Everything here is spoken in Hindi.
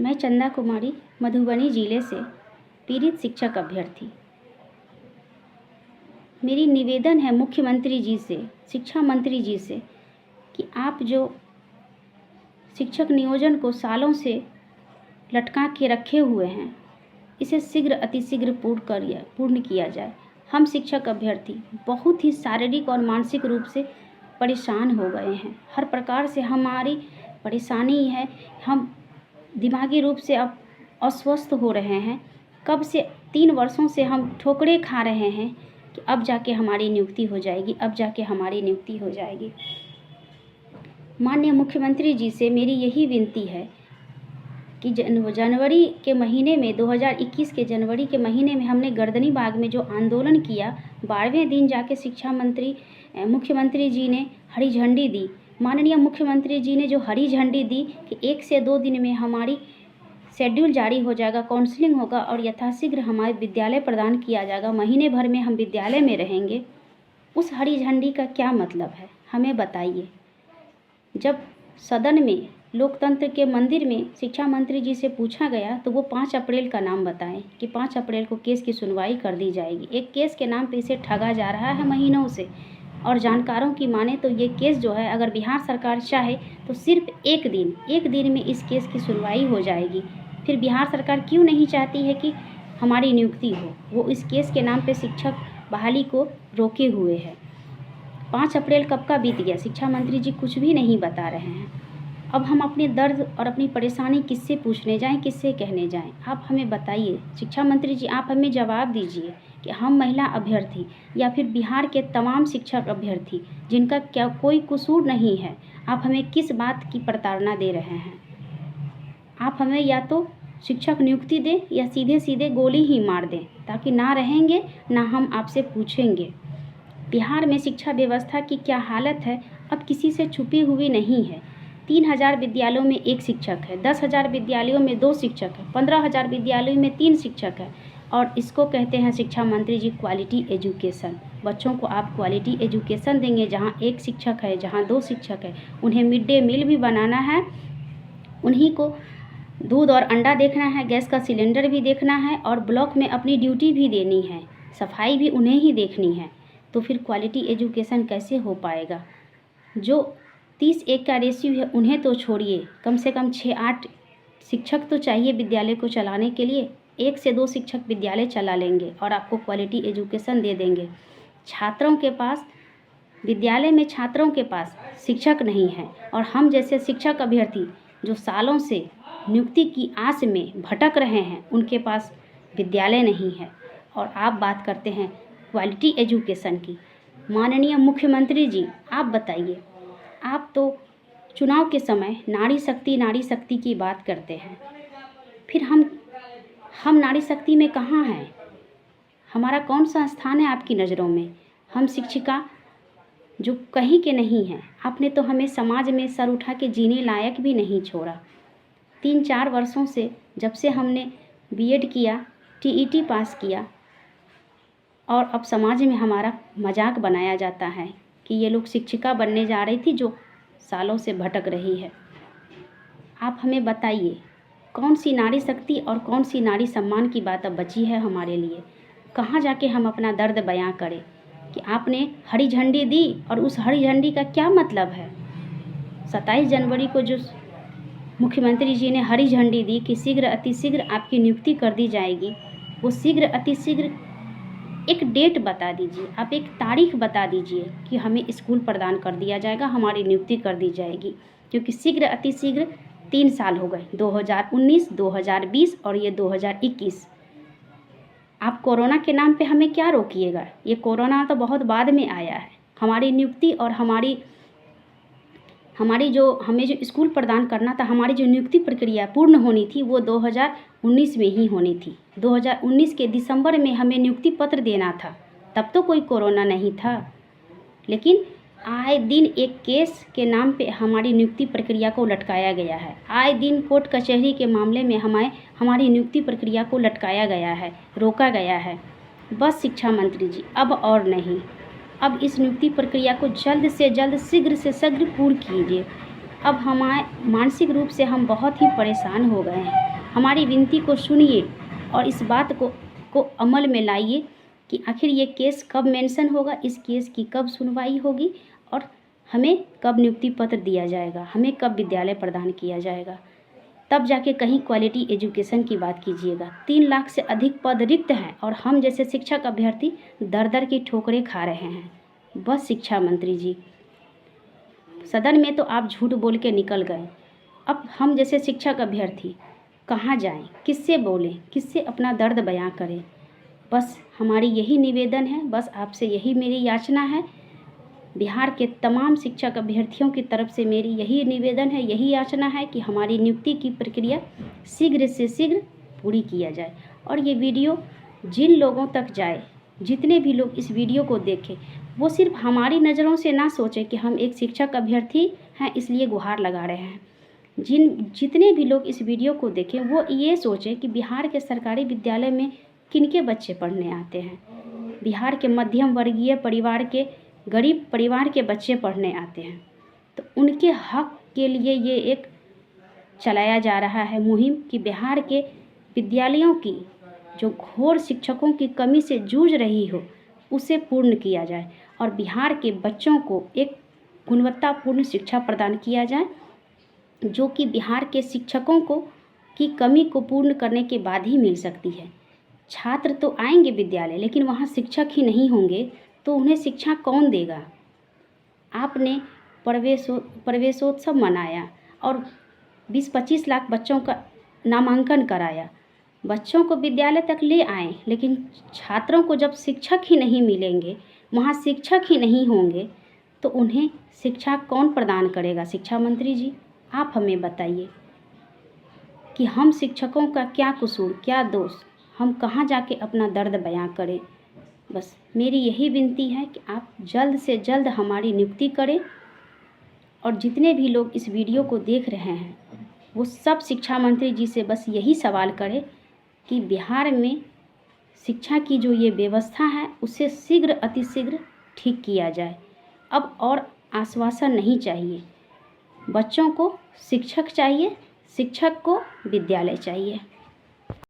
मैं चंदा कुमारी मधुबनी जिले से पीड़ित शिक्षक अभ्यर्थी। मेरी निवेदन है मुख्यमंत्री जी से, शिक्षा मंत्री जी से कि आप जो शिक्षक नियोजन को सालों से लटका के रखे हुए हैं, इसे शीघ्र अतिशीघ्र पूर्ण किया जाए। हम शिक्षक अभ्यर्थी बहुत ही शारीरिक और मानसिक रूप से परेशान हो गए हैं। हर प्रकार से हमारी परेशानी है। हम दिमागी रूप से अब अस्वस्थ हो रहे हैं। कब से 3 वर्षों से हम ठोकरें खा रहे हैं कि अब जाके हमारी नियुक्ति हो जाएगी, अब जाके हमारी नियुक्ति हो जाएगी। माननीय मुख्यमंत्री जी से मेरी यही विनती है कि जनवरी के महीने में 2021 के जनवरी के महीने में हमने गर्दनी बाग में जो आंदोलन किया, 12वें दिन जाके मुख्यमंत्री जी ने हरी झंडी दी। माननीय मुख्यमंत्री जी ने जो हरी झंडी दी कि 1 से 2 दिन में हमारी शेड्यूल जारी हो जाएगा, काउंसलिंग होगा और यथाशीघ्र हमारे विद्यालय प्रदान किया जाएगा, महीने भर में हम विद्यालय में रहेंगे। उस हरी झंडी का क्या मतलब है, हमें बताइए। जब सदन में लोकतंत्र के मंदिर में शिक्षा मंत्री जी से पूछा गया तो वो 5 अप्रैल का नाम बताएं कि 5 अप्रैल को केस की सुनवाई कर दी जाएगी। एक केस के नाम पे इसे ठगा जा रहा है महीनों से। और जानकारों की माने तो ये केस जो है, अगर बिहार सरकार चाहे तो सिर्फ एक दिन में इस केस की सुनवाई हो जाएगी। फिर बिहार सरकार क्यों नहीं चाहती है कि हमारी नियुक्ति हो? वो इस केस के नाम पे शिक्षक बहाली को रोके हुए है। 5 अप्रैल कब का बीत गया, शिक्षा मंत्री जी कुछ भी नहीं बता रहे हैं। अब हम अपने दर्द और अपनी परेशानी किससे पूछने जाएं, किससे कहने जाएं? आप हमें बताइए शिक्षा मंत्री जी, आप हमें जवाब दीजिए कि हम महिला अभ्यर्थी या फिर बिहार के तमाम शिक्षक अभ्यर्थी जिनका क्या कोई कसूर नहीं है, आप हमें किस बात की प्रताड़ना दे रहे हैं? आप हमें या तो शिक्षक नियुक्ति दें या सीधे सीधे गोली ही मार दें, ताकि ना रहेंगे ना हम आपसे पूछेंगे। बिहार में शिक्षा व्यवस्था की क्या हालत है अब किसी से छुपी हुई नहीं है। 3000 विद्यालयों में 1 शिक्षक है, 10,000 विद्यालयों में 2 शिक्षक है, 15,000 विद्यालयों में 3 शिक्षक है। और इसको कहते हैं शिक्षा मंत्री जी क्वालिटी एजुकेशन। बच्चों को आप क्वालिटी एजुकेशन देंगे जहाँ 1 शिक्षक है, जहाँ 2 शिक्षक है। उन्हें मिड डे मील भी बनाना है, उन्हीं को दूध और अंडा देखना है, गैस का सिलेंडर भी देखना है और ब्लॉक में अपनी ड्यूटी भी देनी है, सफाई भी उन्हें ही देखनी है। तो फिर क्वालिटी एजुकेशन कैसे हो पाएगा? जो 30-1 का रेशियो है उन्हें तो छोड़िए, कम से कम 6-8 शिक्षक तो चाहिए विद्यालय को चलाने के लिए। 1 से 2 शिक्षक विद्यालय चला लेंगे और आपको क्वालिटी एजुकेशन दे देंगे। छात्रों के पास, विद्यालय में छात्रों के पास शिक्षक नहीं है और हम जैसे शिक्षक अभ्यर्थी जो सालों से नियुक्ति की आस में भटक रहे हैं, उनके पास विद्यालय नहीं है। और आप बात करते हैं क्वालिटी एजुकेशन की। माननीय मुख्यमंत्री जी, आप बताइए, आप तो चुनाव के समय नारी शक्ति की बात करते हैं, फिर हम नारी शक्ति में कहाँ हैं? हमारा कौन सा स्थान है आपकी नज़रों में? हम शिक्षिका जो कहीं के नहीं हैं। आपने तो हमें समाज में सर उठा के जीने लायक भी नहीं छोड़ा। 3-4 वर्षों से, जब से हमने बीएड किया, टीईटी पास किया, और अब समाज में हमारा मजाक बनाया जाता है कि ये लोग शिक्षिका बनने जा रही थी जो सालों से भटक रही है। आप हमें बताइए कौन सी नारी शक्ति और कौन सी नारी सम्मान की बात अब बची है हमारे लिए? कहाँ जाके हम अपना दर्द बयां करें कि आपने हरी झंडी दी और उस हरी झंडी का क्या मतलब है? 27 जनवरी को जो मुख्यमंत्री जी ने हरी झंडी दी कि शीघ्र अतिशीघ्र आपकी नियुक्ति कर दी जाएगी, वो शीघ्र अतिशीघ्र एक डेट बता दीजिए, आप एक तारीख बता दीजिए कि हमें स्कूल प्रदान कर दिया जाएगा, हमारी नियुक्ति कर दी जाएगी। क्योंकि शीघ्र अतिशीघ्र 3 साल हो गए, 2019, 2020 और ये 2021। आप कोरोना के नाम पे हमें क्या रोकिएगा? ये कोरोना तो बहुत बाद में आया है। हमारी नियुक्ति और हमारी जो हमें जो स्कूल प्रदान करना था, हमारी जो नियुक्ति प्रक्रिया पूर्ण होनी थी वो 2019 में ही होनी थी। 2019 के दिसंबर में हमें नियुक्ति पत्र देना था, तब तो कोई कोरोना नहीं था। लेकिन आए दिन एक केस के नाम पे हमारी नियुक्ति प्रक्रिया को लटकाया गया है। आए दिन कोर्ट कचहरी के मामले में हमारी नियुक्ति प्रक्रिया को लटकाया गया है, रोका गया है। बस शिक्षा मंत्री जी, अब और नहीं, अब इस नियुक्ति प्रक्रिया को जल्द से जल्द शीघ्र से शीघ्र पूर्ण कीजिए। अब हमारे मानसिक रूप से हम बहुत ही परेशान हो गए हैं। हमारी विनती को सुनिए और इस बात को अमल में लाइए कि आखिर ये केस कब मेंशन होगा, इस केस की कब सुनवाई होगी और हमें कब नियुक्ति पत्र दिया जाएगा, हमें कब विद्यालय प्रदान किया जाएगा। तब जाके कहीं क्वालिटी एजुकेशन की बात कीजिएगा। 3 लाख से अधिक पद रिक्त हैं और हम जैसे शिक्षक अभ्यर्थी दर दर की ठोकरें खा रहे हैं। बस शिक्षा मंत्री जी, सदन में तो आप झूठ बोल के निकल गए। अब हम जैसे शिक्षक अभ्यर्थी कहाँ जाएं, किससे बोलें, किससे अपना दर्द बयां करें। बस हमारी यही निवेदन है, बस आपसे यही मेरी याचना है। बिहार के तमाम शिक्षक अभ्यर्थियों की तरफ से मेरी यही निवेदन है, यही याचना है कि हमारी नियुक्ति की प्रक्रिया शीघ्र से शीघ्र पूरी किया जाए और ये वीडियो जिन लोगों तक जाए, जितने भी लोग इस वीडियो को देखें, वो सिर्फ हमारी नज़रों से ना सोचें कि हम एक शिक्षक अभ्यर्थी हैं इसलिए गुहार लगा रहे हैं। जितने भी लोग इस वीडियो को देखें वो ये सोचें कि बिहार के सरकारी विद्यालय में किनके बच्चे पढ़ने आते हैं। बिहार के मध्यम वर्गीय परिवार के, गरीब परिवार के बच्चे पढ़ने आते हैं, तो उनके हक के लिए ये एक चलाया जा रहा है मुहिम कि बिहार के विद्यालयों की जो घोर शिक्षकों की कमी से जूझ रही हो उसे पूर्ण किया जाए और बिहार के बच्चों को एक गुणवत्तापूर्ण शिक्षा प्रदान किया जाए, जो कि बिहार के शिक्षकों को की कमी को पूर्ण करने के बाद ही मिल सकती है। छात्र तो आएंगे विद्यालय, लेकिन वहाँ शिक्षक ही नहीं होंगे तो उन्हें शिक्षा कौन देगा। आपने प्रवेशोत्सव मनाया और 20-25 लाख बच्चों का नामांकन कराया, बच्चों को विद्यालय तक ले आए, लेकिन छात्रों को जब शिक्षक ही नहीं मिलेंगे, वहाँ शिक्षक ही नहीं होंगे तो उन्हें शिक्षा कौन प्रदान करेगा। शिक्षा मंत्री जी, आप हमें बताइए कि हम शिक्षकों का क्या कसूर, क्या दोष, हम कहाँ जाके अपना दर्द बयां करें। बस मेरी यही विनती है कि आप जल्द से जल्द हमारी नियुक्ति करें और जितने भी लोग इस वीडियो को देख रहे हैं वो सब शिक्षा मंत्री जी से बस यही सवाल करें कि बिहार में शिक्षा की जो ये व्यवस्था है उसे शीघ्र अतिशीघ्र ठीक किया जाए। अब और आश्वासन नहीं चाहिए, बच्चों को शिक्षक चाहिए, शिक्षक को विद्यालय चाहिए।